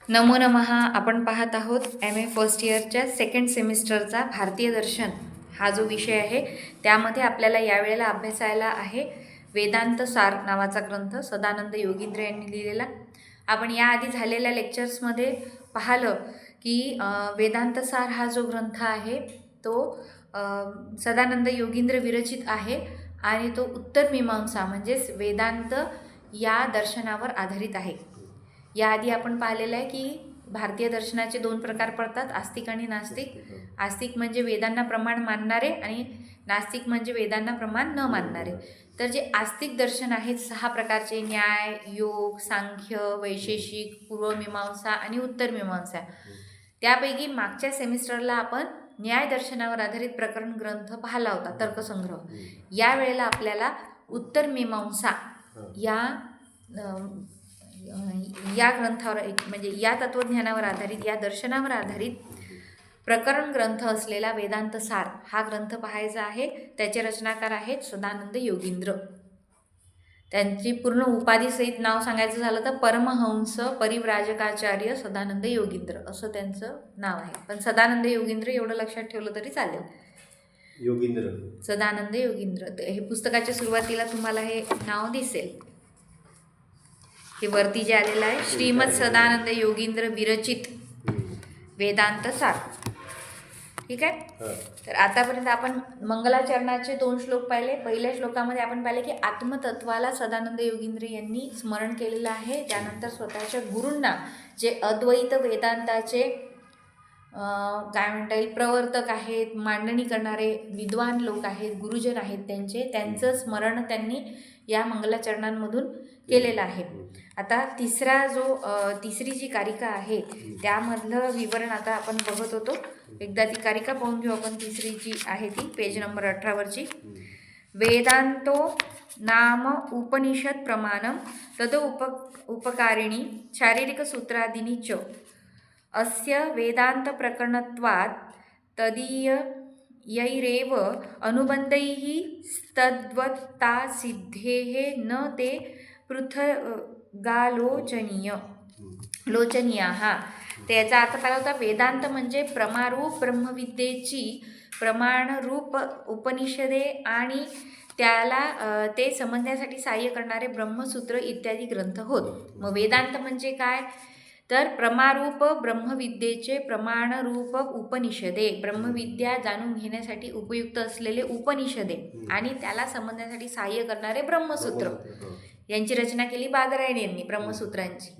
नमो नमः. आपण पाहत आहोत MA फर्स्ट इयरच्या सेकंड सेमिस्टरचा भारतीय दर्शन हा जो विषय आहे त्यामध्ये आपल्याला यावेळेला अभ्यासायला आहे वेदांत सार नावाचा ग्रंथ सदानंद योगींद्र यांनी लिहिलेला. आपण याआधी झालेल्या लेक्चर्समध्ये पाहिलं की वेदांत सार हा जो ग्रंथ आहे तो सदानंद योगींद्र विरचित आहे आणि तो उत्तर मीमांसा म्हणजेच वेदांत या दर्शनावर आधारित आहे. याआधी आपण पाहिलेलं आहे की भारतीय दर्शनाचे दोन प्रकार पडतात, आस्तिक आणि नास्तिक. आस्तिक म्हणजे वेदांना प्रमाण मानणारे आणि नास्तिक म्हणजे वेदांना प्रमाण न मानणारे. तर जे आस्तिक दर्शन आहेत 6 प्रकारचे, न्याय, योग, सांख्य, वैशेषिक, पूर्वमीमांसा आणि उत्तर मीमांसा. त्यापैकी मागच्या सेमिस्टरला आपण न्याय दर्शनावर आधारित प्रकरण ग्रंथ पाहिला होता, तर्कसंग्रह. यावेळेला आपल्याला उत्तर मीमांसा या ग्रंथावर म्हणजे या तत्वज्ञानावर आधारित या दर्शनावर आधारित प्रकरण ग्रंथ असलेला वेदांत सार हा ग्रंथ पाहायचा आहे. त्याचे रचनाकार आहेत सदानंद योगींद्र. त्यांची पूर्ण उपाधीसहित नाव सांगायचं झालं तर परमहंस परिव्राजकाचार्य सदानंद योगींद्र असं त्यांचं नाव आहे. पण सदानंद योगींद्र एवढं लक्षात ठेवलं तरी चालेल. योगींद्र, सदानंद योगींद्र. हे पुस्तकाच्या सुरुवातीला तुम्हाला हे नाव दिसेल. हे वरती जे आलेलं आहे श्रीमद सदानंद योगींद्र विरचित वेदांत सार. ठीक आहे. तर आतापर्यंत आपण मंगलाचरणाचे 2 श्लोक पाहिले. पहिल्या श्लोकामध्ये आपण पाहिले की आत्मतत्वाला सदानंद योगींद्र यांनी स्मरण केलेलं आहे. त्यानंतर स्वतःच्या गुरूंना जे अद्वैत वेदांताचे काय म्हणता येईल प्रवर्तक आहेत, मांडणी करणारे विद्वान लोक आहेत, गुरुजन आहेत, त्यांचं स्मरण त्यांनी या मंगलाचरणांमधून केलेलं आहे. आता तिसरी जी कारिका आहे त्यामधलं विवरण आता आपण बघत होतो. एकदा ती कारिका पाहून घेऊ आपण. तिसरी जी आहे ती पेज नंबर 18वरची. वेदांतो नाम उपनिषद प्रमाणम तद उपकारिणी शारीरिक सूत्रादिनी च अस्य वेदांत प्रकरणत्वात् तदीयैरेव अनुबंधैः तद्वत्ता सिद्धेः न ते लोचनीयाः. त्याचा अर्थ पाहिला होता वेदांत म्हणजे प्रमारूप ब्रह्मविद्येची प्रमाणरूप उपनिषदे आणि त्याला ते समजण्यासाठी सहाय्य करणारे ब्रह्मसूत्र इत्यादी ग्रंथ होत. मग वेदांत म्हणजे काय तर प्रमारूप ब्रह्मविद्येचे प्रमाणरूप उपनिषदे, ब्रह्मविद्या जाणून घेण्यासाठी उपयुक्त असलेले उपनिषदे आणि त्याला समजण्यासाठी सहाय्य करणारे ब्रह्मसूत्र यांची रचना केली बादरायण यांनी ब्रह्मसूत्रांची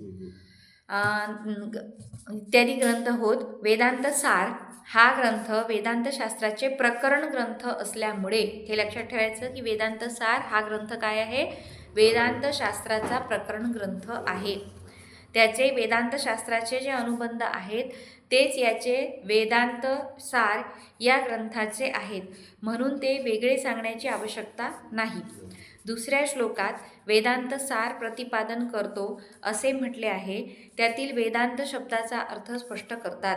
इत्यादी ग्रंथ होत. वेदांत सार हा ग्रंथ वेदांत शास्त्राचे प्रकरण ग्रंथ असल्यामुळे हे लक्षात ठेवायचं की वेदांत सार हा ग्रंथ काय आहे, वेदांत शास्त्राचा प्रकरण ग्रंथ आहे. त्याचे वेदांत शास्त्राचे जे अनुबंध आहेत तेच याचे वेदांत सार या ग्रंथाचे आहेत, म्हणून ते वेगळे सांगण्याची आवश्यकता नाही. दुसऱ्या श्लोकात वेदांत सार प्रतिपादन करतो असे म्हटले आहे. त्यातील वेदांत शब्दाचा अर्थ स्पष्ट करतात.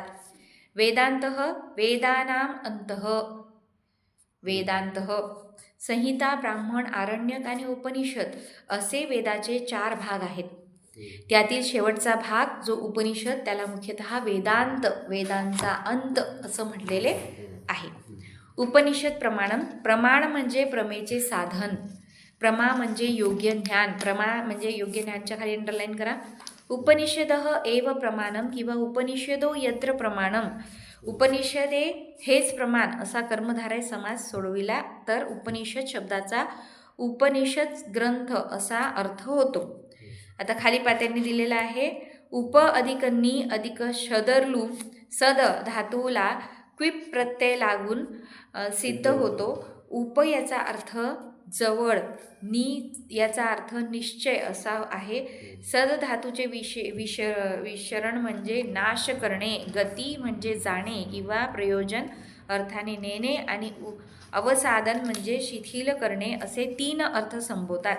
वेदांतः वेदानाम अंतः. वेदांतः संहिता, ब्राह्मण, आरण्यक आणि उपनिषद असे वेदाचे 4 भाग आहेत. त्यातील शेवटचा भाग जो उपनिषद त्याला मुख्यतः वेदांत, वेदांचा अंत असं म्हटलेले आहे. उपनिषद प्रमाणम. प्रमाण म्हणजे प्रमेचे साधन. प्रमा म्हणजे योग्य ज्ञान. प्रमा म्हणजे योग्य ज्ञानच्या खाली अंडरलाईन करा. उपनिषदः एव प्रमाणम किंवा उपनिषदो यत्र प्रमाणम. उपनिषदे हेच प्रमाण असा कर्मधारय समास सोडविला तर उपनिषद शब्दाचा उपनिषद ग्रंथ असा अर्थ होतो. आता खाली पात्यांनी दिलेला आहे उप अधिक नी अधिक शदरलू सद धातूला क्विप प्रत्यय लागून सिद्ध होतो. उप याचा अर्थ जवळ, नी याचा अर्थ निश्चय असा आहे. सद धातूचे विशरण म्हणजे नाश करणे, गती म्हणजे जाणे किंवा प्रयोजन अर्थाने नेणे आणि अवसादन म्हणजे शिथिल करणे असे 3 अर्थ संबोधतात.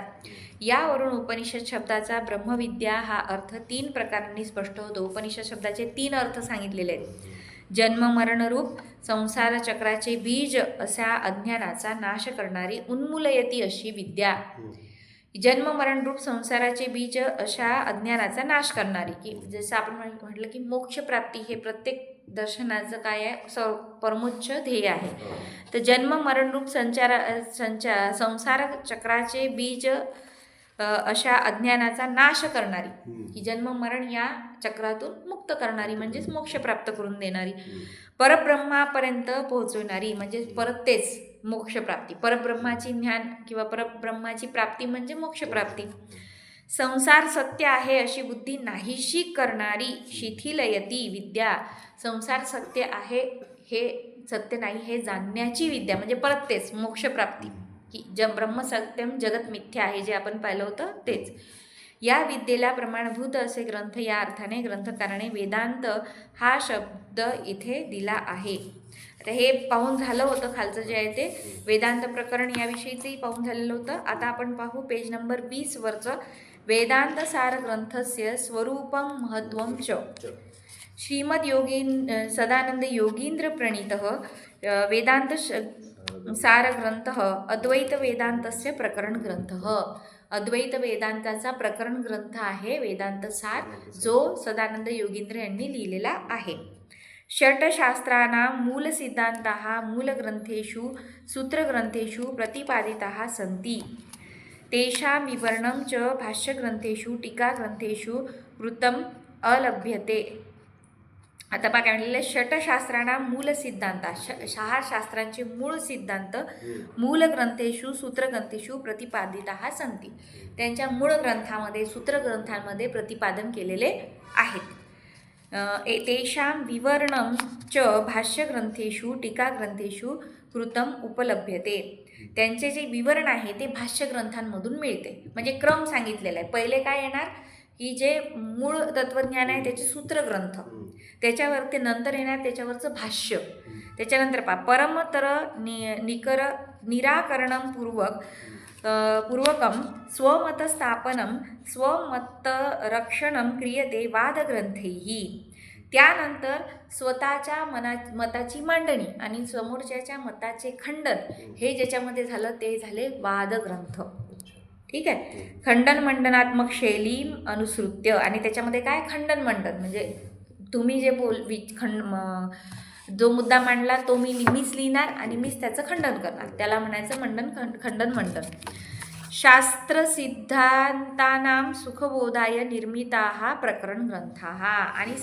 यावरून उपनिषद शब्दाचा ब्रह्मविद्या हा अर्थ 3 प्रकारांनी स्पष्ट होतो. उपनिषद शब्दाचे 3 अर्थ सांगितलेले आहेत. जन्म मरणरूप संसार चक्राचे बीज अशा अज्ञानाचा नाश करणारी उन्मूलयती अशी विद्या. जन्म मरणरूप संसाराचे बीज अशा अज्ञानाचा नाश करणारी, की जसं आपण म्हटलं की मोक्षप्राप्ती हे प्रत्येक दर्शनाचं काय आहे, परमोच्च ध्येय आहे. तर जन्म मरणरूप संसार चक्राचे बीज अशा अज्ञानाचा नाश करणारी, की जन्म मरण या चक्रातून मुक्त करणारी म्हणजेच मोक्ष प्राप्त करून देणारी, परब्रह्मापर्यंत पोहोचवणारी म्हणजे परत तेच मोक्षप्राप्ती, परब्रह्माची ज्ञान किंवा परब्रह्माची प्राप्ती म्हणजे मोक्षप्राप्ती. संसार सत्य आहे अशी बुद्धी नाहीशी करणारी शिथिलयती विद्या, संसार सत्य आहे हे सत्य नाही हे जाणण्याची विद्या म्हणजे परत तेच मोक्षप्राप्ती, की ब्रह्मसत्यम जगत मिथ्या आहे जे आपण पाहिलं होतं तेच. या विद्येला प्रमाणभूत असे ग्रंथ या अर्थाने ग्रंथकाराने वेदांत हा शब्द इथे दिला आहे. आता हे पाहून झालं होतं, खालचं जे आहे ते वेदांत प्रकरण याविषयीचंही पाहून झालेलं होतं. आता आपण पाहू पेज नंबर 20 वरचं वेदांत सार ग्रंथस्य स्वरूपम महत्वम च. श्रीमद सदानंद योगींद्र प्रणीतः वेदांत सार ग्रंथ अद्वैत वेदांतस्य प्रकरण ग्रंथ. अद्वैत वेदांताचा प्रकरण ग्रंथ आहे वेदांत सार, जो सदानंद योगींद्र यांनी लिहिलेला आहे. षट्शास्त्राणां मूलसिद्धान्ताः मूलग्रंथेषु सूत्रग्रंथेषु प्रतिपादिताः सन्ति. तेषां विवरणं च भाष्यग्रंथेषु टीकाग्रंथेषु कृतम् अलभ्यते. आता पहा काय म्हणलेलं, षटशास्त्रांना मूल सिद्धांत, 6 शास्त्रांचे मूळ सिद्धांत मूलग्रंथेषु सूत्रग्रंथेषु प्रतिपादिताः सन्ति, त्यांच्या मूळ ग्रंथामध्ये सूत्रग्रंथांमध्ये प्रतिपादन केलेले आहेत. तेषां विवरणं च भाष्यग्रंथेषु टीकाग्रंथेषु कृतम उपलभ्यते. त्यांचे जे विवरण आहे ते भाष्यग्रंथांमधून मिळते. म्हणजे क्रम सांगितलेला आहे. पहिले काय येणार की जे मूळ तत्त्वज्ञान आहे त्याचे सूत्रग्रंथ, त्याच्यावर ते नंतर येणार त्याच्यावरचं भाष्य, त्याच्यानंतर परमतर निराकरणं पूर्वकम स्वमतस्थापनम स्वमतरक्षणं क्रियते वादग्रंथैः. त्यानंतर स्वतःच्या मताची मांडणी आणि समोरच्याच्या मताचे खंडन हे ज्याच्यामध्ये झालं ते झाले वादग्रंथ. ठीक आहे. खंडन मंडनात्मक शैली अनुसृत्य, आणि त्याच्यामध्ये काय खंडन मंडन म्हणजे तुम्ही जे जो मुद्दा मांडला तो मीच लिहिणार आणि मीच त्याचं खंडन करणार, त्याला म्हणायचं खंडन मंडन. शास्त्र सिद्धांतानां सुखबोधाय निर्मिताः प्रकरण ग्रंथाः. आणि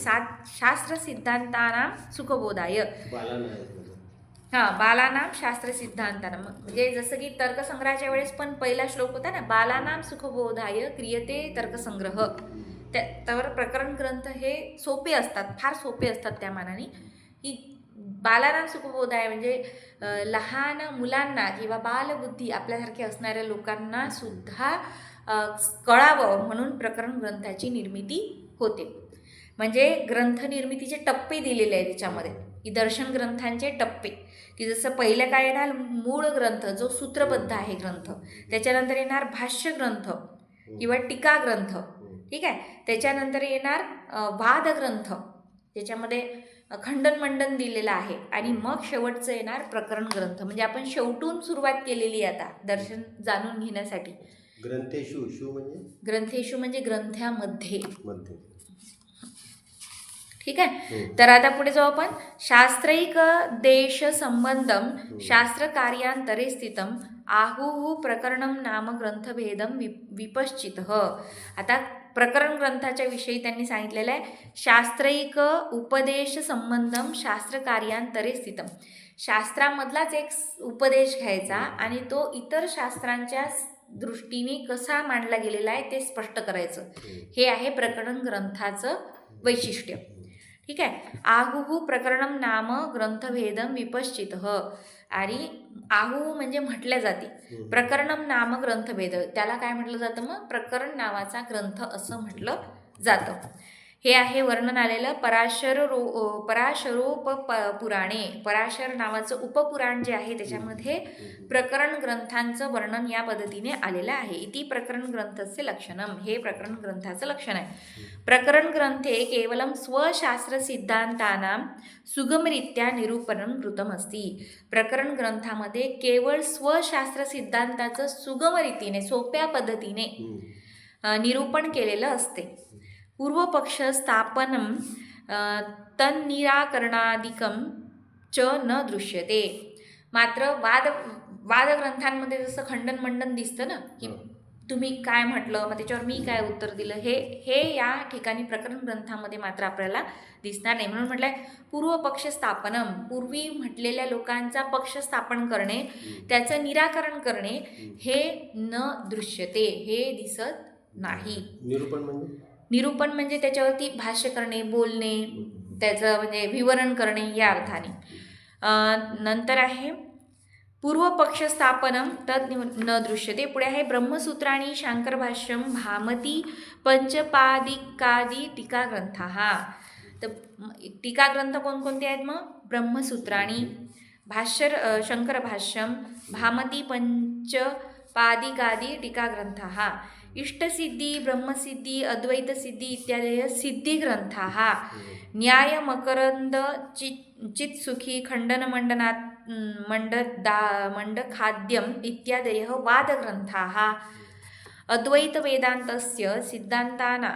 शास्त्र सिद्धांतानां सुखबोधाय बालानां शास्त्र सिद्धांतानां, म्हणजे जसं की तर्कसंग्रहाच्या वेळेस पण पहिला श्लोक होता ना, बालानां सुखबोधाय क्रियते तर्कसंग्रह. तर प्रकरण ग्रंथ हे सोपे असतात, फार सोपे असतात त्या मानाने, की बालानां सुखबोधाय म्हणजे लहान मुलांना किंवा बालबुद्धी आपल्यासारखे असणाऱ्या लोकांना सुद्धा कळावं म्हणून प्रकरण ग्रंथाची निर्मिती होते. म्हणजे ग्रंथ निर्मितीचे टप्पे दिलेले आहेत त्याच्यामध्ये, की दर्शन ग्रंथांचे टप्पे, की जसं पहिलं काय येणार मूळ ग्रंथ जो सूत्रबद्ध आहे ग्रंथ, त्याच्यानंतर येणार भाष्य ग्रंथ किंवा टीका ग्रंथ. ठीक आहे. त्याच्यानंतर येणार वादग्रंथ, त्याच्यामध्ये खंडन मंडन दिलेलं आहे, आणि मग शेवटचं येणार प्रकरण ग्रंथ. म्हणजे आपण शेवटून सुरुवात केलेली आहे आता दर्शन जाणून घेण्यासाठी. ग्रंथेषु म्हणजे ग्रंथामध्ये. ठीक आहे. तर आता पुढे जाऊ आपण. शास्त्रैक देश संबंधम शास्त्र कार्यांतरे स्थितम आहु प्रकरणम नाम ग्रंथभेदम विपश्चित. आता प्रकरण ग्रंथाच्या विषयी त्यांनी सांगितलेलं आहे, शास्त्रैक उपदेश संबंधम शास्त्र कार्यांतरे स्थितम. शास्त्रामधलाच एक उपदेश घ्यायचा आणि तो इतर शास्त्रांच्या दृष्टीने कसा मांडला गेलेला आहे ते स्पष्ट करायचं. हे आहे प्रकरण ग्रंथाचं वैशिष्ट्य. ठीक आहे. आहु प्रकरणम नाम ग्रंथभेदम विपश्चित. आणि आहू म्हणजे म्हटल्या जाते, प्रकरणम नाम ग्रंथभेद, त्याला काय म्हटलं जातं मग प्रकरण नावाचा ग्रंथ असं म्हटलं जातं. हे आहे वर्णन आलेलं पुराणे. पराशर नावाचं उपपुराण जे आहे त्याच्यामध्ये प्रकरण ग्रंथांचं वर्णन या पद्धतीने आलेलं आहे. इति प्रकरण ग्रंथस्य लक्षणम, हे प्रकरण ग्रंथाचं लक्षण आहे. प्रकरण ग्रंथे केवलम स्वशास्त्र सिद्धांतानां सुगमरित्या निरूपणं कृतम अस्ति. प्रकरण ग्रंथामध्ये केवळ स्वशास्त्र सिद्धांताचं सुगम रीतीने, सोप्या पद्धतीने निरूपण केलेलं असते. पूर्वपक्ष स्थापनम तन्निराकरणादिकं च न दृश्यते. मात्र वादग्रंथांमध्ये जसं खंडन मंडन दिसतं ना, की तुम्ही काय म्हटलं, मग त्याच्यावर मी काय उत्तर दिलं, हे या ठिकाणी प्रकरण ग्रंथामध्ये मात्र आपल्याला दिसणार नाही. म्हणून म्हटलंय पूर्वपक्ष स्थापनम, पूर्वी म्हटलेल्या लोकांचा पक्ष स्थापन करणे, त्याचं निराकरण करणे, हे न दृश्यते, हे दिसत नाही. निरूपण म्हणजे त्याच्यावरती भाष्य करणे, बोलणे, त्याचं म्हणजे विवरण करणे या अर्थाने. नंतर आहे पूर्वपक्ष स्थापनम तद न दृश्यते. पुढे आहे ब्रह्मसूत्राणी शांकर भाष्यम भामती पंचपादिकादी टीकाग्रंथ. तर टीकाग्रंथ कोणकोणते आहेत मग? ब्रह्मसूत्राणी, शंकर भाष्यम, भामती पंचपादिकादी टीकाग्रंथ, इष्टसिद्धी, ब्रह्मसिद्धी, अद्वैतसिद्धी इत्यादयः सिद्धिग्रंथाः, न्यायमकरन्द चित्सुखी मंडखाद्यम इत्यादयः वादग्रंथाः, अद्वैतवेदान्तस्य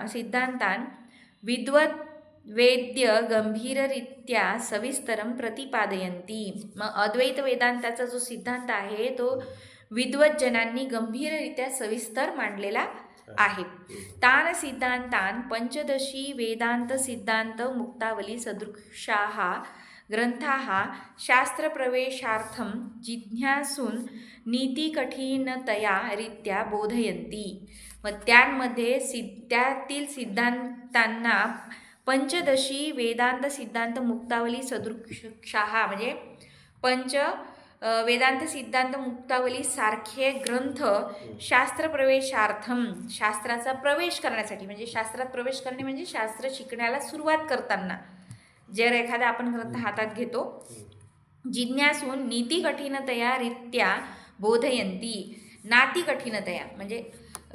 सिद्धान्तान् विद्वद्वेद्य गंभीररीत्या सविस्तरं प्रतिपादयन्ति. मग अद्वैत वेदांताचा जो सिद्धांत आहे तो विद्वज्जनांनी गंभीररित्या सविस्तर मांडलेला आहे. तान सिद्धांतान पंचदशी वेदांत सिद्धांत मुक्तावली सदृशाः ग्रंथाः शास्त्रप्रवेशार्थं जिज्ञासून नीतिकठिनतया रीत्या बोधयन्ति. मग त्यांमध्ये त्यातील सिद्धांतांना पंचदशी वेदांत सिद्धांत मुक्तावली सदृशाः म्हणजे वेदांत सिद्धांत मुक्तावली सारखे ग्रंथ शास्त्रप्रवेशार्थम, शास्त्राचा प्रवेश करण्यासाठी, म्हणजे शास्त्रात प्रवेश करणे म्हणजे शास्त्र शिकण्याला सुरुवात करताना जर एखादा आपण ग्रंथ हातात घेतो, जिज्ञासून नीती कठीणतया रीत्या बोधयंती. नाती कठीणतया म्हणजे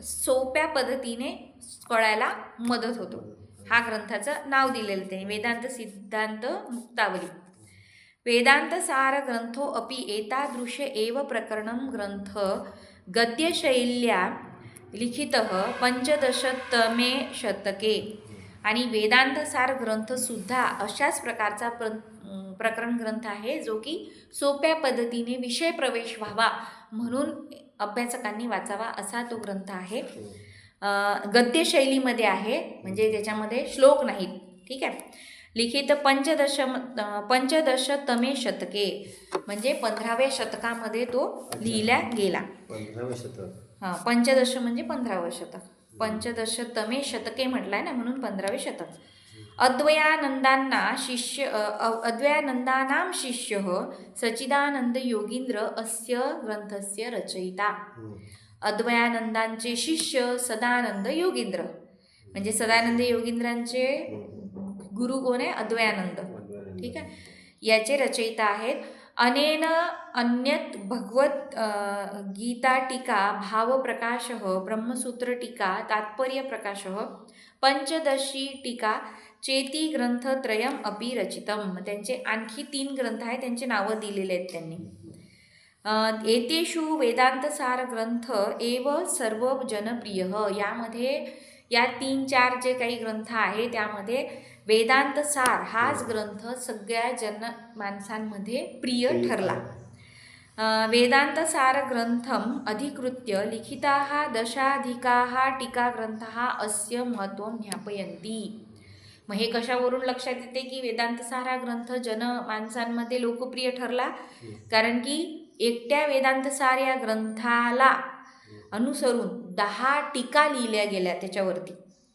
सोप्या पद्धतीने कळायला मदत होतो. हा ग्रंथाचं नाव दिलेलं ते वेदांत सिद्धांत मुक्तावली. वेदांत सार ग्रंथो अपि एतादृश एव प्रकरणं ग्रंथ गद्यशैल्या लिखितः पंचदशतमे शतके. आणि वेदांत सार ग्रंथसुद्धा अशाच प्रकारचा प्रकरण ग्रंथ आहे जो की सोप्या पद्धतीने विषय प्रवेश व्हावा म्हणून अभ्यासकांनी वाचावा असा तो ग्रंथ आहे. गद्यशैलीमध्ये आहे, म्हणजे त्याच्यामध्ये श्लोक नाहीत. ठीक आहे. लिखित पंचदशतमे शतके म्हणजे 15व्या शतकामध्ये तो लिहिला गेला. 15वें शतक. पंचदश म्हणजे 15वं शतक. पंचदशतमे शतके म्हटलंय ना, म्हणून 15वे शतक. अद्वयानंदानां शिष्य सच्चिदानंद योगींद्र अस्य ग्रंथस्य रचयिता. अद्वयानंदांचे शिष्य सदानंद योगींद्र, म्हणजे सदानंद योगींद्रांचे गुरु कोण आहे? अद्वयानंद. ठीक आहे. याचे रचयिता आहेत. अनेन अन्यत भगवत गीता टीका भावप्रकाश, ब्रह्मसूत्र टीका तात्पर्य प्रकाश, पंचदशी टीका चेती ग्रंथत्रयम अपि रचितम. त्यांचे आणखी 3 ग्रंथ आहेत, त्यांचे नावं दिलेले आहेत त्यांनी. एतेषु वेदांतसार ग्रंथ एव सर्व जनप्रिय. यामध्ये या 3-4 जे काही ग्रंथ आहे त्यामध्ये वेदांत सार हाच ग्रंथ सगळ्या माणसांमध्ये प्रिय ठरला. वेदांत सार ग्रंथम अधिकृत्य लिखिताः दशाधिकाः टीकाग्रंथाः अस्य महत्त्वं ज्ञापयन्ति. मग हे कशावरून लक्षात येते की वेदांत सार हा ग्रंथ माणसांमध्ये लोकप्रिय ठरला? कारण की एकट्या वेदांत सार या ग्रंथाला अनुसरून 10 टीका लिहिल्या गेल्या त्याच्यावरती.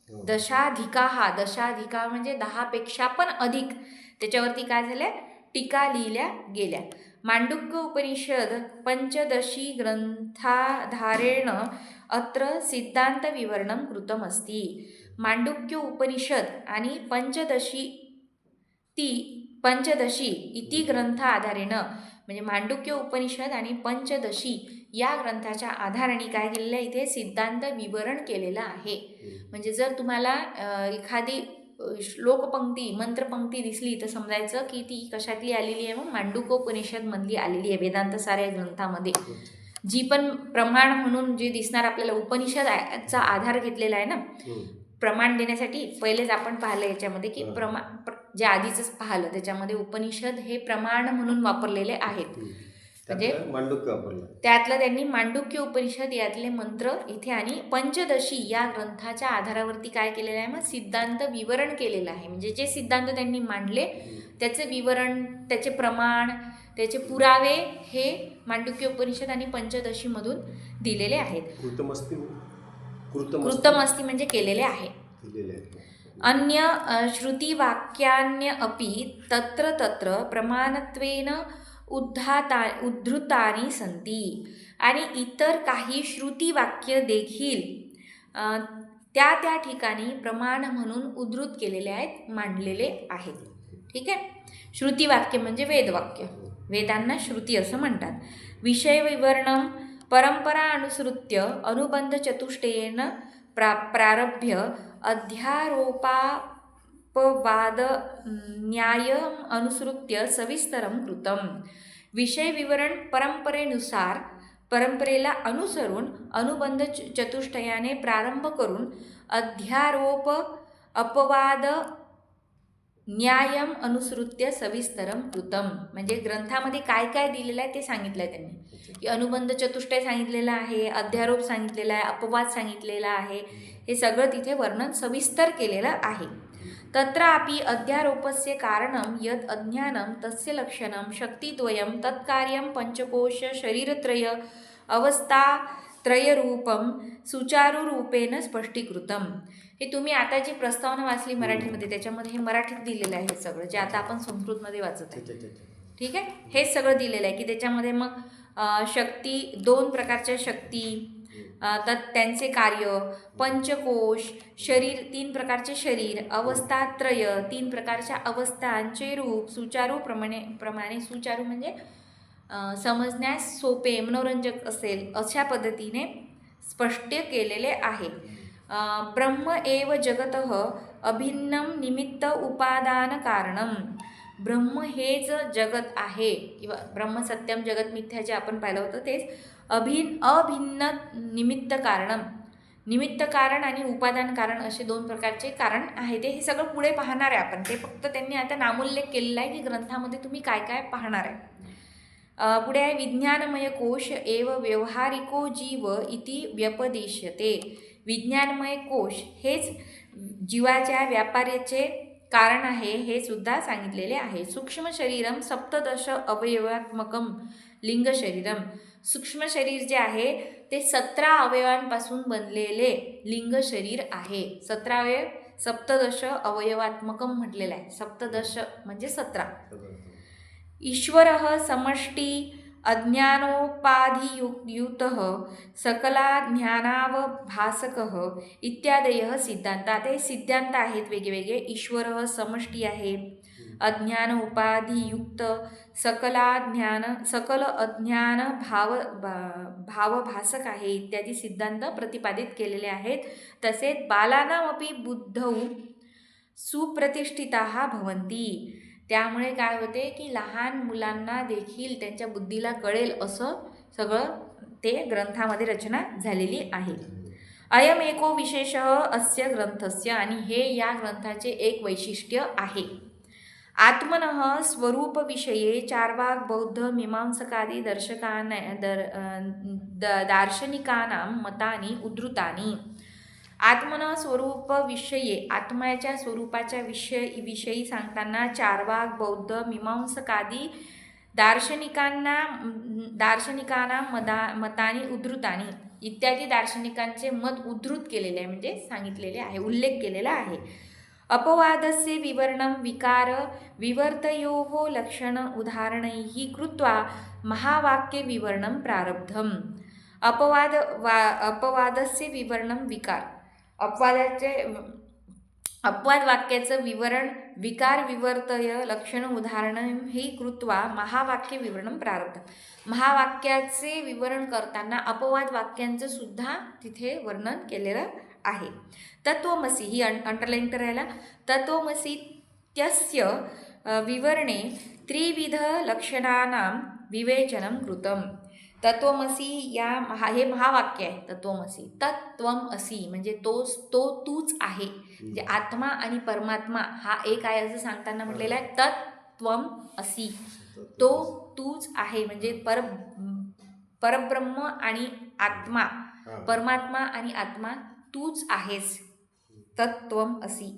दशाधिका म्हणजे 10पेक्षा पण अधिक त्याच्यावरती काय झाल्या? टीका लिहिल्या गेल्या. मांडुक्य उपनिषद पंचदशी ग्रंथाधारेण अत्र सिद्धांत विवरणं कृतमस्ति. मांडुक्य उपनिषद आणि पंचदशी इति ग्रंथ आधारेनं, म्हणजे मांडुक्य उपनिषद आणि पंचदशी या ग्रंथाच्या आधाराने काय केलेलं आहे, इथे सिद्धांत विवरण केलेलं आहे. म्हणजे जर तुम्हाला एखादी श्लोकपंक्ती मंत्रपंक्ती दिसली तर समजायचं की ती कशातली आलेली आहे, मग मांडुकोपनिषदमधली आलेली आहे वेदांत सार या ग्रंथामध्ये. जी पण प्रमाण म्हणून जे दिसणार आपल्याला उपनिषदचा आधार घेतलेला आहे ना, प्रमाण देण्यासाठी पहिलेच आपण पाहिलं याच्यामध्ये की जे आधीच पाहिलं त्याच्यामध्ये उपनिषद हे प्रमाण म्हणून वापरलेले आहेत. म्हणजे मांडुक्य वापरलं, त्यातलं त्यांनी मांडुक्य उपनिषद यातले मंत्र इथे आणि पंचदशी या ग्रंथाच्या आधारावरती काय केलेलं आहे, मग सिद्धांत विवरण केलेलं आहे. म्हणजे जे सिद्धांत त्यांनी मांडले त्याचे विवरण, त्याचे प्रमाण, त्याचे पुरावे हे मांडुक्य उपनिषद आणि पंचदशीमधून दिलेले आहेत. कृतमस्ती म्हणजे केलेले आहे. अन्य श्रुतिवाक्यान्य अपि तत्र तत्र प्रमाणत्वेन उद्धृतानि संती. आणि इतर काही श्रुतिवाक्य देखील त्या ठिकाणी प्रमाण म्हणून उद्धृत केलेले आहेत, मांडलेले आहेत. ठीक आहे. श्रुतिवाक्य म्हणजे वेदवाक्य, वेदांना श्रुती असं म्हणतात. विषय विवरणं परंपरा अनुसृत्य अनुबंध चतुष्टयेन प्रारभ्य अध्यारोपापवाद न्यायम अनुसृत्य सविस्तरं कृतम. विषय विवरण परंपरेनुसार, परंपरेला अनुसरून अनुबंध चतुष्टयाने प्रारंभ करून अध्यारोप अपवाद न्यायम अनुसृत्य सविस्तरम कृतम. म्हणजे ग्रंथामध्ये काय काय दिलेलं आहे ते सांगितलं आहे त्यांनी, की अनुबंध चतुष्टय सांगितलेलं आहे, अध्यारोप सांगितलेला आहे, अपवाद सांगितलेला आहे, हे सगळं तिथे वर्णन सविस्तर केलेलं आहे. तत्रापि अध्यारोपस्य कारणं यद अज्ञानं तस्य लक्षणं शक्तिद्वयं तत्कार्यं पंचकोश शरीरत्रय अवस्थात्रयरूपं सुचारुरूपेण स्पष्टीकृतम. हे तुम्ही आता जी प्रस्तावना वाचली मराठीमध्ये त्याच्यामध्ये हे मराठीत दिलेलं आहे, हे सगळं जे आता आपण संस्कृतमध्ये वाचत आहे. ठीक आहे. हे सगळं दिलेलं आहे की त्याच्यामध्ये मग शक्ती, 2 प्रकारच्या शक्ती, तर त्यांचे कार्य, पंचकोश, शरीर, 3 प्रकारचे शरीर, अवस्थात्रय, 3 प्रकारच्या अवस्थांचे रूप, सुचारू प्रमाणे सुचारू म्हणजे समजण्यास सोपे, मनोरंजक असेल अशा पद्धतीने स्पष्ट केलेले आहे. ब्रह्म एव जगतः अभिन्नं निमित्त उपादान कारणम. ब्रह्म हेच जगत आहे किंवा ब्रह्म सत्यम जगत मिथ्या जे आपण पाहिलं होतं तेच अभिन्न निमित्त कारणम. निमित्त कारण आणि उपादान कारण असे 2 प्रकारचे कारण आहे. हे सगळं पुढे पाहणार आहे आपण. ते फक्त त्यांनी आता नामोल्लेख केलेला आहे की ग्रंथामध्ये तुम्ही काय काय पाहणार आहे. पुढे आहे विज्ञानमय कोश एव व्यवहारिको जीव इति व्यपदिश्यते. विज्ञानमय कोश हेच जीवाच्या व्यापाराचे कारण आहे हे सुद्धा सांगितलेले आहे. सूक्ष्म शरीरम सप्तदश अवयवात्मकम लिंग शरीरम. सूक्ष्म शरीर जे आहे ते 17 अवयवांपासून बनलेले लिंग शरीर आहे. 17 अवयव, सप्तदश अवयवात्मकम म्हटलेलं आहे. सप्तदश म्हणजे 17. ईश्वरः समष्टी अज्ञानोपाधियुतः सकलाज्ञानावभासकः इत्यादयः सिद्धांतात. हे सिद्धांत आहेत वेगवेगळे. ईश्वरः समष्टी आहे, अज्ञान उपाधियुक्त, सकल अज्ञान भावभासक आहे इत्यादी सिद्धांत प्रतिपादित केलेले आहेत. तसेच बालानामपि बुद्धौ सुप्रतिष्ठिताः भवन्ति. त्यामुळे काय होते की लहान मुलांना देखील त्यांच्या बुद्धीला कळेल असं सगळं ते ग्रंथामध्ये रचना झालेली आहे. अयम एको विशेषः अस्य ग्रंथस्य. आणि हे या ग्रंथाचे एक वैशिष्ट्य आहे. आत्मनः स्वरूपविषये चार्वाक बौद्ध मीमांसकादी दार्शनिकानां मतानी उद्धृतानि. आत्मन स्वरूपविषये, आत्म्याच्या स्वरूपाच्या विषयी सांगताना चार्वाक बौद्ध मीमांसकादी दार्शनिकांना मतानी उद्धृतानी इत्यादी दार्शनिकांचे मत उद्धृत केलेले आहे, म्हणजे सांगितलेले आहे, उल्लेख केलेला आहे. अपवादस्य विवरणं विकार विवर्तयोः लक्षण उदाहरणैः कृत्वा महावाक्य विवरणं प्रारब्धम्. अपवादस्य विवरणं विकार, अपवादाचे अपवाद वाक्याचं विवरण विकार विवर्तय लक्षण उदाहरणं हि कृत्वा महावाक्य विवरणं प्रारब्ध। महावाक्याचे विवरण करताना अपवाद वाक्यांचं सुद्धा तिथे वर्णन केलेलं आहे। तत्वमसी ही अंडरलाईन करायला, तत्वमसी त्यस्य विवरणे त्रिविध लक्षणानां विवेचनं कृतं। तत्वमसी हे महावाक्य आहे। तत्वमसी तत्त्वम असी म्हणजे तो तूच आहे, म्हणजे आत्मा आणि परमात्मा हा एक आहे असं सांगताना म्हटलेलं आहे तत्त्वम असी, तो तूच आहे म्हणजे परब्रह्म आणि आत्मा, परमात्मा आणि आत्मा तूच आहेस, तत्त्वम असी।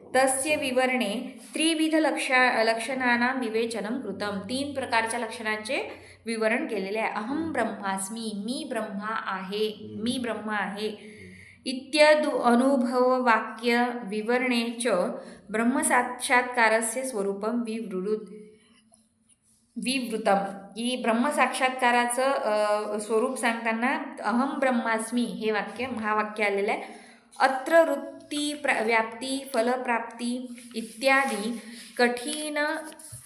तस्य विवरणे त्रिविध लक्षणानां विवेचनं कृतं, 3 प्रकारच्या लक्षणांचे विवरण केलेले आहे। अहम ब्रह्मास्मी, मी ब्रह्मा आहे, मी ब्रह्मा आहे इत्यादि अनुभव वाक्य विवरणे च ब्रह्मसाक्षात्कारस्य स्वरूपं विवृतम। की ब्रह्मसाक्षात्काराचं स्वरूप सांगताना अहम ब्रह्मास्मी हे वाक्य महावाक्य आलेलं आहे। अत्र वृत्ती व्याप्ती फलप्राप्ती इत्यादी कठिनतमशास्त्रीय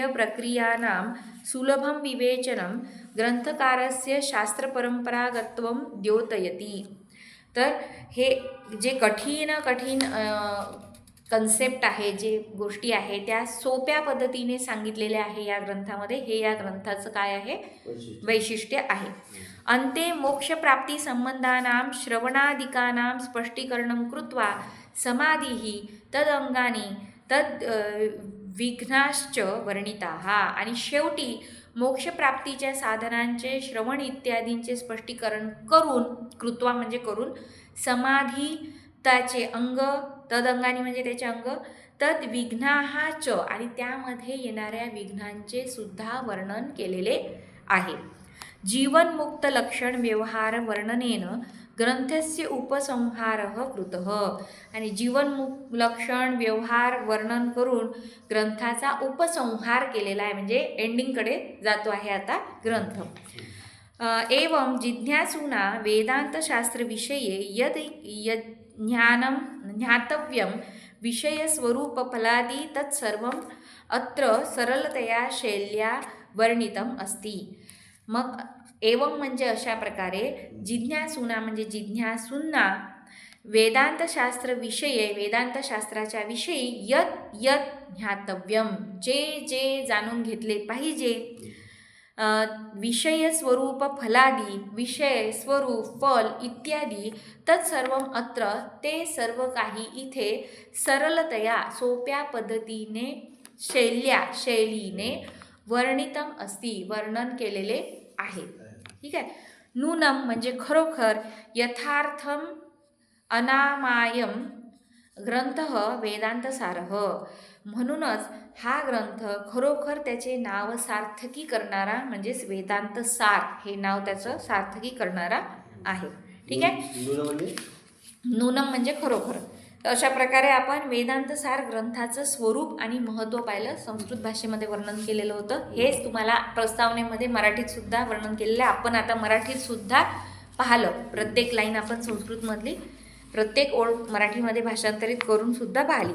प्रक्रियाणां सुलभं विवेचनं ग्रंथकारस्य शास्त्रपरंपरागत्वं द्योतयति। तर हे जे कठीण कन्सेप्ट आहे, जे गोष्टी आहे त्या सोप्या पद्धतीने सांगितलेल्या आहे या ग्रंथामध्ये, हे या ग्रंथाचं काय आहे वैशिष्ट्य आहे। अन्ते मोक्षप्राप्ती संबंधानां श्रवणादिकानां स्पष्टीकरणं कृत्वा समाधिः तदंगानि तद विघ्नाश्च वर्णिताः। आणि शेवटी मोक्षप्राप्तीच्या साधनांचे श्रवण इत्यादींचे स्पष्टीकरण करून, कृत्वा म्हणजे करून, समाधी त्याचे अंग, तदंगानी म्हणजे त्याचे अंग, तद विघ्नाहाच आणि त्यामध्ये येणाऱ्या विघ्नांचे सुद्धा वर्णन केलेले आहे। जीवनमुक्त लक्षण व्यवहार वर्णनेन ग्रंथस्य उपसंहारः कृतः। आणि जीवनमुक्त लक्षण व्यवहार वर्णन करून ग्रंथाचा उपसंहार केलेला आहे, म्हणजे एंडिंगकडे जातो आहे आता ग्रंथ। एवं जिज्ञासूना वेदांतशास्त्रविषये यद ज्ञानं ज्ञातव्यं विषयस्वरूपफलादि तत्सर्वम् अत्र सरलतया शैल्या वर्णितम् अस्ति। मग एवं म्हणजे अशा प्रकारे जिज्ञासूना म्हणजे जिज्ञासूंना वेदांतशास्त्रविषये वेदांतशास्त्राच्या विषयी यत् ज्ञातव्यम जे जाणून घेतले पाहिजे, विषय स्वरूप फलादी विषय स्वरूप फल इत्यादी तत्सर्वम अत्र ते सर्व काही इथे सरलतया सोप्या पद्धतीने शैलीने वर्णितम अस्ति वर्णन केलेले आहे। ठीक आहे। नूनम म्हणजे खरोखर, यथार्थम अनामायम ग्रंथ वेदांतसारः, म्हणूनच हा ग्रंथ खरोखर त्याचे नाव सार्थकी करणारा म्हणजेच वेदांत सार हे नाव त्याचं सार्थकी करणारा आहे। ठीक आहे। नूनम म्हणजे खरोखर। तर अशा प्रकारे आपण वेदांत सार ग्रंथाचं स्वरूप आणि महत्त्व पाहिलं, संस्कृत भाषेमध्ये वर्णन केलेलं होतं। हेच तुम्हाला प्रस्तावनेमध्ये मराठीत सुद्धा वर्णन केलेलं आहे। आपण आता मराठीत सुद्धा पाहिलं, प्रत्येक लाईन आपण संस्कृतमधली प्रत्येक ओळ मराठीमध्ये भाषांतरित करून सुद्धा पाहिली।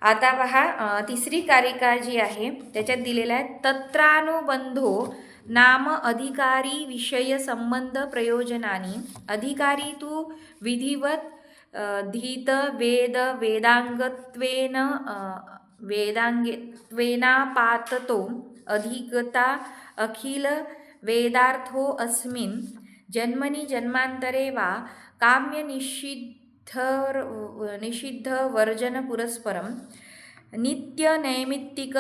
आता पहा, तिसरी कारिका जी आहे त्याच्यात दिलेला आहे तत्रानुबंधो नाम अधिकारी विषय संबंध प्रयोजनानी अधिकारी तु विधिवत धीत वेद वेदांगत्वेनापाततो अधिगता अखिल वेदार्थो अस्मिन् जन्मनि जन्मांतरे वा काम्य निषिद्ध वर्जन पुरस्परम नित्य नैमित्तिक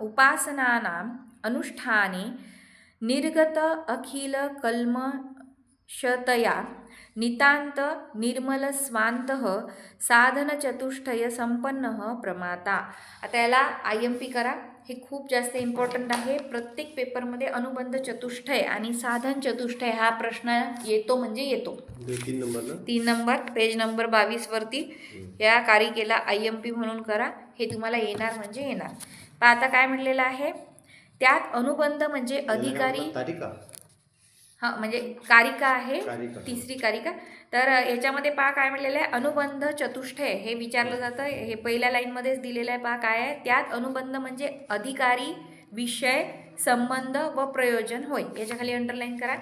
उपासनानां अनुष्ठाने निर्गत अखिल कल्मषतया नितांत निर्मल स्वांतः साधन चतुष्टय संपन्नः प्रमाता। आता याला IMP करा, हे खूप जास्त इम्पॉर्टंट आहे। प्रत्येक पेपरमध्ये अनुबंध चतुष्टय आणि साधन चतुष्टय हा प्रश्न येतो म्हणजे येतो। 3 नंबर पेज नंबर 22 वरती या कारिकेला IMP म्हणून करा, हे तुम्हाला येणार म्हणजे येणार। पण आता काय म्हटलेलं आहे त्यात, अनुबंध म्हणजे अधिकारी हां, म्हणजे कारिका आहे, कारिका. तिसरी कारिका. तर याच्यामध्ये पहा काय म्हटलेलं आहे, अनुबंध चतुष्टय हे विचारलं जातं. हे पहिल्या लाईनमध्येच दिलेलं आहे. पहा काय आहे, त्यात अनुबंध म्हणजे अधिकारी, विषय, संबंध व प्रयोजन होय. याच्या खाली अंडरलाईन करा.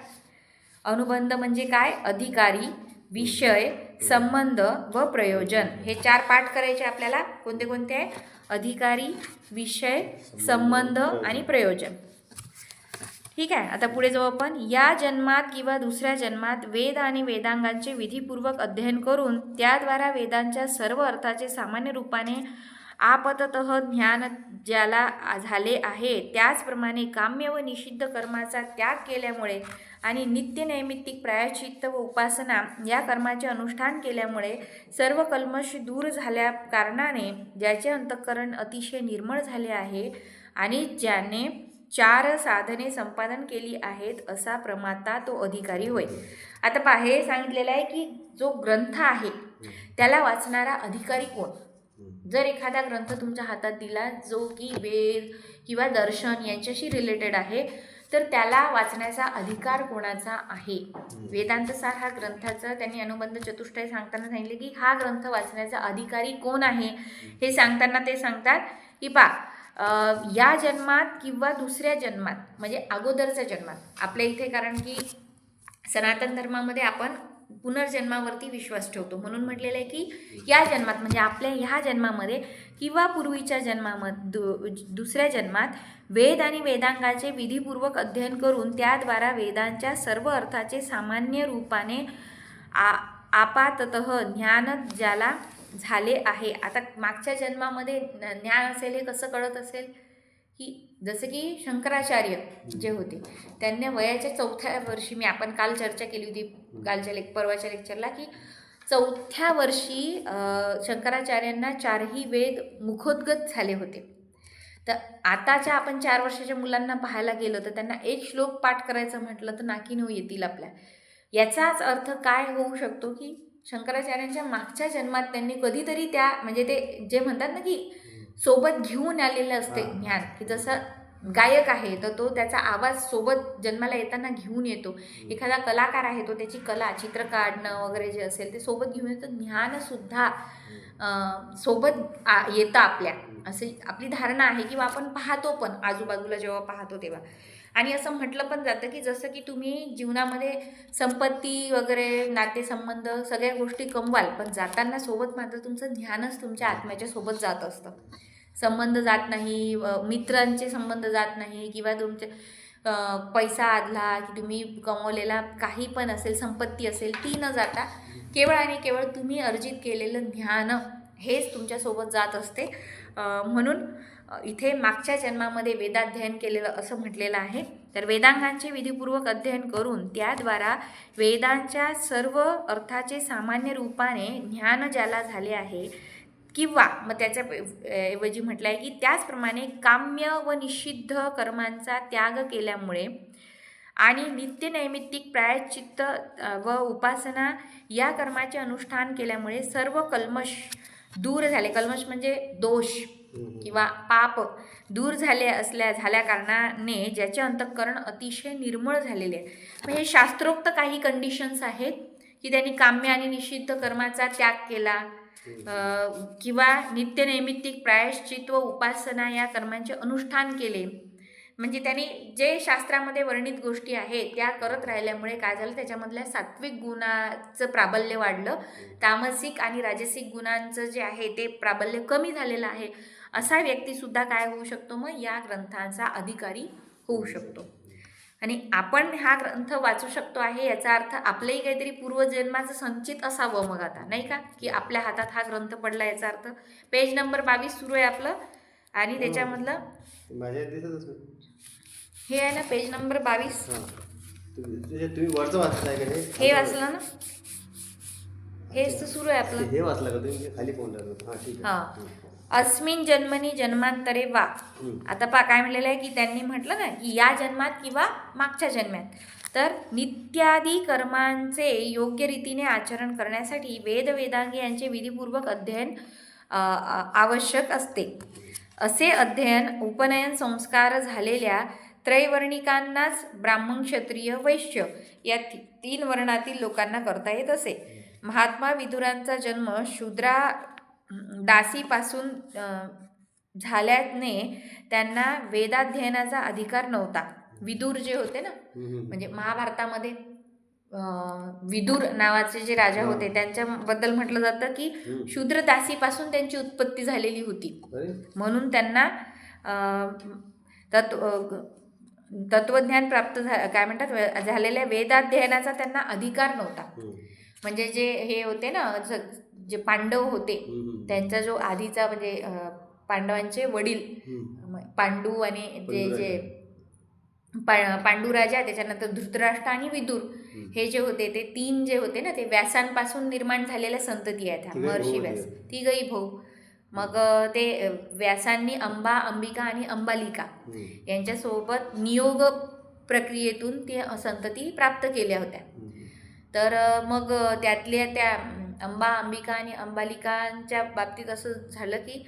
अनुबंध म्हणजे काय, अधिकारी, विषय, संबंध व प्रयोजन. हे 4 पाठ करायचे आपल्याला. कोणते कोणते आहे, अधिकारी, विषय, संबंध आणि प्रयोजन. ठीक आहे. आता पुढे जाऊ आपण. या जन्मात किंवा दुसऱ्या जन्मात वेद आणि वेदांगांचे विधीपूर्वक अध्ययन करून त्याद्वारा वेदांच्या सर्व अर्थाचे सामान्य रूपाने आपततः ज्ञान ज्याला झाले आहे, त्याचप्रमाणे काम्य व निषिद्ध कर्माचा त्याग केल्यामुळे आणि नित्य नैमित्तिक प्रायश्चित्त व उपासना या कर्माचे अनुष्ठान केल्यामुळे सर्व कल्मश दूर झाल्या कारणाने ज्याचे अंतःकरण अतिशय निर्मळ झाले आहे आणि ज्याने 4 साधने संपादन केली आहेत असा प्रमाता तो अधिकारी होय. आता पहा, हे सांगितलेलं आहे की जो ग्रंथ आहे त्याला वाचणारा अधिकारी कोण. जर एखादा ग्रंथ तुमच्या हातात दिला जो की वेद किंवा दर्शन यांच्याशी रिलेटेड आहे, तर त्याला वाचण्याचा अधिकार कोणाचा आहे. वेदांत सार हा ग्रंथाचा त्यांनी अनुबंध चतुष्टय सांगताना सांगितले की हा ग्रंथ वाचण्याचा अधिकारी कोण आहे. हे सांगताना ते सांगतात की या जन्मात किंवा दुसऱ्या जन्मात म्हणजे अगोदरच्या जन्मात आपल्या इथे, कारण की सनातन धर्मामध्ये आपण पुनर्जन्मावरती विश्वास ठेवतो, म्हणून म्हटलेलं आहे की या जन्मात म्हणजे आपल्या ह्या जन्मामध्ये किंवा पूर्वीच्या जन्मामध्ये दुसऱ्या जन्मात वेद आणि वेदांगाचे विधीपूर्वक अध्ययन करून त्याद्वारा वेदांच्या सर्व अर्थाचे सामान्य रूपाने आपाततः ज्ञान ज्याला झाले आहे. आता मागच्या जन्मामध्ये ज्ञान असेल हे कसं कळत असेल की जसं की शंकराचार्य जे होते त्यांनी वयाच्या 4थ्या वर्षी, मी आपण काल चर्चा केली होती परवाच्या लेक्चरला, की 4थ्या वर्षी शंकराचार्यांना 4ही वेद मुखोद्गत झाले होते. तर आताच्या आपण 4 वर्षाच्या मुलांना पाहायला गेलो तर त्यांना एक श्लोक पाठ करायचं म्हटलं तर नाकीनऊ येतील आपल्या. याचाच अर्थ काय होऊ शकतो की शंकराचार्यांच्या मागच्या जन्मात त्यांनी कधीतरी त्या म्हणजे ते जे म्हणतात ना की सोबत घेऊन आलेलं असते ज्ञान, की जसं गायक आहे तर तो त्याचा आवाज सोबत जन्माला येताना घेऊन येतो. एखादा कलाकार आहे तो त्याची कला, चित्र काढणं वगैरे जे असेल ते सोबत घेऊन येतो. ज्ञानसुद्धा सोबत येतं आपल्या, असे आपली धारणा आहे किंवा आपण पाहतो पण आजूबाजूला जेव्हा पाहतो तेव्हा. आणि असं म्हटलं पण जातं की जसं की तुम्ही जीवनामध्ये संपत्ती वगैरे नातेसंबंध सगळ्या गोष्टी कमवाल, पण जाताना सोबत मात्र तुमचं ज्ञानच तुमच्या आत्म्याच्या सोबत जात असतं. संबंध जात नाही, मित्रांचे संबंध जात नाही किंवा तुमचे पैसा आदला की तुम्ही कमवलेला काही पण असेल, संपत्ती असेल, ती न जाता केवळ आणि केवळ तुम्ही अर्जित केलेलं ज्ञान हेच तुमच्यासोबत जात असते. म्हणून इथे मागच्या जन्मामध्ये वेदाध्ययन केलेलं असं म्हटलेलं आहे. तर वेदांगांचे विधीपूर्वक अध्ययन करून त्याद्वारा वेदांच्या सर्व अर्थाचे सामान्य रूपाने ज्ञान ज्याला झाले आहे, किंवा मग त्याच्या ऐवजी म्हटलं आहे की त्याचप्रमाणे काम्य व निषिद्ध कर्मांचा त्याग केल्यामुळे आणि नित्य नैमित्तिक प्रायश्चित्त व उपासना या कर्माचे अनुष्ठान केल्यामुळे सर्व कल्मश दूर झाले. कल्मश म्हणजे दोष किंवा पाप दूर झाल्या कारणाने ज्याचे अंतःकरण अतिशय निर्मळ झालेले आहे. मग हे शास्त्रोक्त काही कंडिशन्स आहेत की त्यांनी काम्य आणि निषिद्ध कर्माचा त्याग केला किंवा नित्य नैमित्तिक प्रायश्चित्त व उपासना या कर्मांचे अनुष्ठान केले, म्हणजे त्यांनी जे शास्त्रामध्ये वर्णित गोष्टी आहेत त्या करत राहिल्यामुळे काय झालं, त्याच्यामधल्या सात्विक गुणाचं प्राबल्य वाढलं, तामसिक आणि राजसिक गुणांचं जे आहे ते प्राबल्य कमी झालेलं आहे. असा व्यक्तीसुद्धा काय होऊ शकतो, मग या ग्रंथांचा अधिकारी होऊ शकतो. आणि आपण हा ग्रंथ वाचू शकतो आहे याचा अर्थ आपलंही काहीतरी पूर्वजन्माचं संचित असावं मग आता, नाही का, की आपल्या हातात हा ग्रंथ पडला. याचा अर्थ पेज नंबर 22 सुरू आहे आपलं आणि त्याच्यामधलं हे आहे ना पेज नंबर 22. तुम्ही वरचं वाचलं आहे का? हे वाचलं ना, हेच तर सुरू आहे आपलं. हे वाचलं का तुम्ही? खाली फोन हां, अस्मिन जन्मनी जन्मांतरे वा. आता काय म्हणलेलं आहे की त्यांनी म्हटलं ना की या जन्मात किंवा मागच्या जन्मात, तर नित्यादी कर्मांचे योग्य रीतीने आचरण करण्यासाठी वेदांगे यांचे विधीपूर्वक अध्ययन आवश्यक असते. असे अध्ययन उपनयन संस्कार झालेल्या त्रैवर्णिकांनाच ब्राह्मण, क्षत्रिय, वैश्य या तीन वर्णातील लोकांना करता येत असे. महात्मा विदुरांचा जन्म शूद्रा दासीपासून झाल्याने त्यांना वेदाध्ययनाचा अधिकार नव्हता. विदुर जे होते ना, म्हणजे महाभारतामध्ये विदुर नावाचे जे राजा होते त्यांच्याबद्दल म्हटलं जातं की शूद्र दासीपासून त्यांची उत्पत्ती झालेली होती, म्हणून त्यांना तत्वज्ञान प्राप्त काय म्हणतात झालेल्या वेदाध्ययनाचा त्यांना अधिकार नव्हता. म्हणजे जे हे होते ना, जे पांडव होते त्यांचा जो आधीचा म्हणजे पांडवांचे वडील पांडू आणि जे पांडू राजा, त्याच्यानंतर धृतराष्ट्र आणि विदुर हे जे होते ते तीन जे होते ना, ते व्यासांपासून निर्माण झालेल्या संतती आहेत. ह्या महर्षी व्यास तिघही भाऊ. मग ते व्यासांनी अंबा, अंबिका आणि अंबालिका यांच्यासोबत नियोग प्रक्रियेतून ते संतती प्राप्त केल्या होत्या. तर मग त्यातल्या त्या अंबा, अंबिका आणि अंबालिकांच्या बाबतीत असं झालं की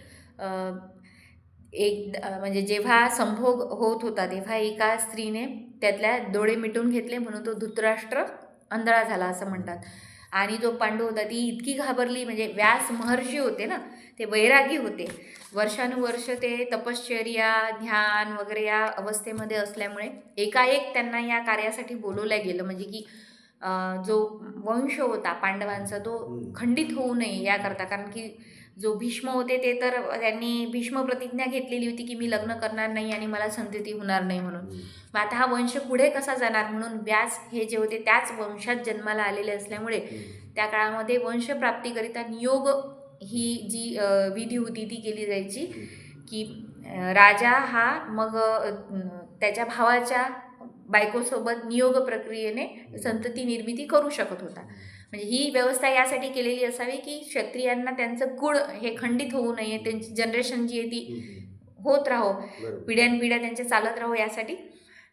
म्हणजे जेव्हा संभोग होत होता तेव्हा एका स्त्रीने त्यातल्या डोळे मिटून घेतले, म्हणून तो धृतराष्ट्र आंधळा झाला असं म्हणतात. आणि जो पांडू होता ती इतकी घाबरली, म्हणजे व्यास महर्षी होते ना, ते वैरागी होते, वर्षानुवर्ष ते तपश्चर्या, ध्यान वगैरे या अवस्थेमध्ये असल्यामुळे एकाएक त्यांना या कार्यासाठी बोलवलं गेलं, म्हणजे की जो वंश होता पांडवांचा तो खंडित होऊ नये याकरता. कारण की जो भीष्म होते ते तर त्यांनी भीष्म प्रतिज्ञा घेतलेली होती की मी लग्न करणार नाही आणि मला संतती होणार नाही म्हणून. मग आता हा वंश पुढे कसा जाणार, म्हणून व्यास हे जे होते त्याच वंशात जन्माला आलेले असल्यामुळे त्या काळामध्ये वंशप्राप्तीकरिता नियोग ही जी विधी होती ती केली जायची की राजा हा मग त्याच्या भावाच्या बायकोसोबत नियोग प्रक्रियेने संतती निर्मिती करू शकत होता. म्हणजे ही व्यवस्था यासाठी केलेली असावी की क्षत्रियांना त्यांचं कुळ हे खंडित होऊ नये, त्यांची जनरेशन जी आहे ती होत राहो, पिढ्यानपिढ्या त्यांच्या चालत राहो यासाठी.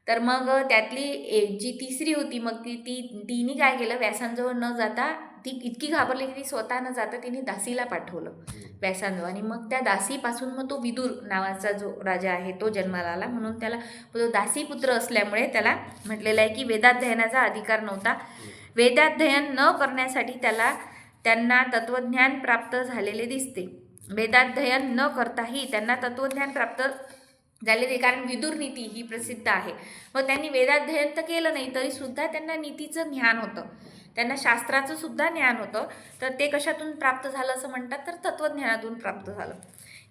तर मग त्यातली जी तिसरी होती मग तिने काय केलं, व्यासांजवळ न जाता ती इतकी घाबरली की ती स्वतः न जाता तिने दासीला पाठवलं व्यासांजवळ. आणि मग त्या दासीपासून मग तो विदुर नावाचा जो राजा आहे तो जन्माला आला. म्हणून त्याला तो दासीपुत्र असल्यामुळे त्याला म्हटलेलं आहे की वेदाध्ययनाचा अधिकार नव्हता. वेदाध्ययन न करण्यासाठी त्यांना तत्वज्ञान प्राप्त झालेले दिसते. वेदाध्ययन न करताही त्यांना तत्वज्ञान प्राप्त झालेले, कारण विदुर नीती ही प्रसिद्ध आहे. मग त्यांनी वेदाध्ययन तर केलं नाही तरीसुद्धा त्यांना नीतीचं ज्ञान होतं, त्यांना शास्त्राचं सुद्धा ज्ञान होतं. तर ते कशातून प्राप्त झालं असं म्हणतात, तर तत्वज्ञानातून प्राप्त झालं.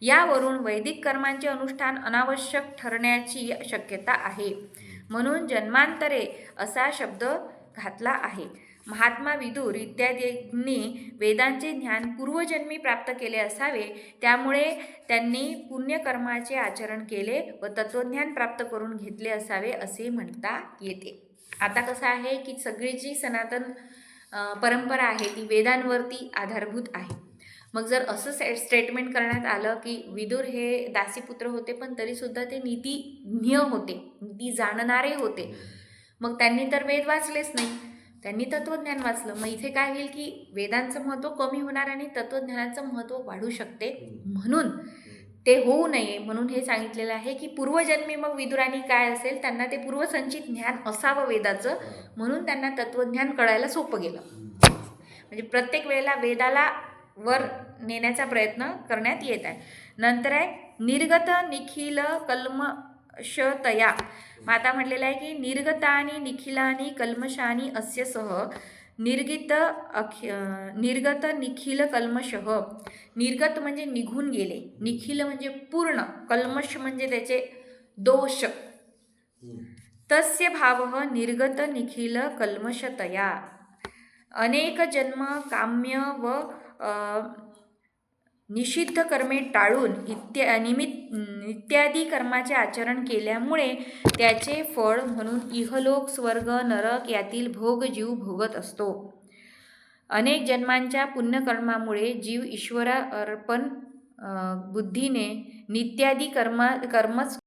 यावरून वैदिक कर्मांचे अनुष्ठान अनावश्यक ठरण्याची शक्यता आहे, म्हणून जन्मांतरे असा शब्द घातला आहे. महात्मा विदुर इत्यादींनी वेदांचे ज्ञान पूर्वजन्मी प्राप्त केले असावे, त्यामुळे त्यांनी पुण्यकर्माचे आचरण केले व तत्वज्ञान प्राप्त करून घेतले असावे असे म्हणता येते. आता कसं आहे की सगळी जी सनातन परंपरा आहे ती वेदांवरती आधारभूत आहे. मग जर असं स्टेटमेंट करण्यात आलं की विदुर हे दासीपुत्र होते पण तरीसुद्धा ते नीतिज्ञ होते, नीती जाणणारे होते, मग त्यांनी तर वेद वाचलेच नाही, त्यांनी तत्वज्ञान वाचलं. मग इथे काय होईल की वेदांचं महत्त्व कमी होणार आणि तत्वज्ञानाचं महत्त्व वाढू शकते. म्हणून ते होऊ नये म्हणून हे सांगितलेलं आहे की पूर्वजन्मी मग विदुरांनी काय असेल त्यांना ते पूर्वसंचित ज्ञान असावं वेदाचं, म्हणून त्यांना तत्वज्ञान कळायला सोपं गेलं. म्हणजे प्रत्येक वेळेला वेदाला वर नेण्याचा प्रयत्न करण्यात येत आहे. नंतर आहे निर्गत निखिल कल्मषतया. आता म्हटलेलं आहे की निर्गतानी निखिलानी कल्मशानी अस्य सह निर्गत निखिल कल्मषः. निर्गत म्हणजे निघून गेले, निखिल म्हणजे पूर्ण, कल्मष म्हणजे त्याचे दोष. तस्य भावः निर्गत निखिल कल्मषतया. अनेक जन्म काम्य व निषिद्ध कर्मे टाळून इत्यादी कर्माचे आचरण केल्यामुळे त्याचे फळ म्हणून इहलोक, स्वर्ग, नरक यातील भोग जीव भोगत असतो. अनेक जन्मांच्या पुण्यकर्मामुळे जीव ईश्वरार्पण बुद्धीने नित्यादी कर्मच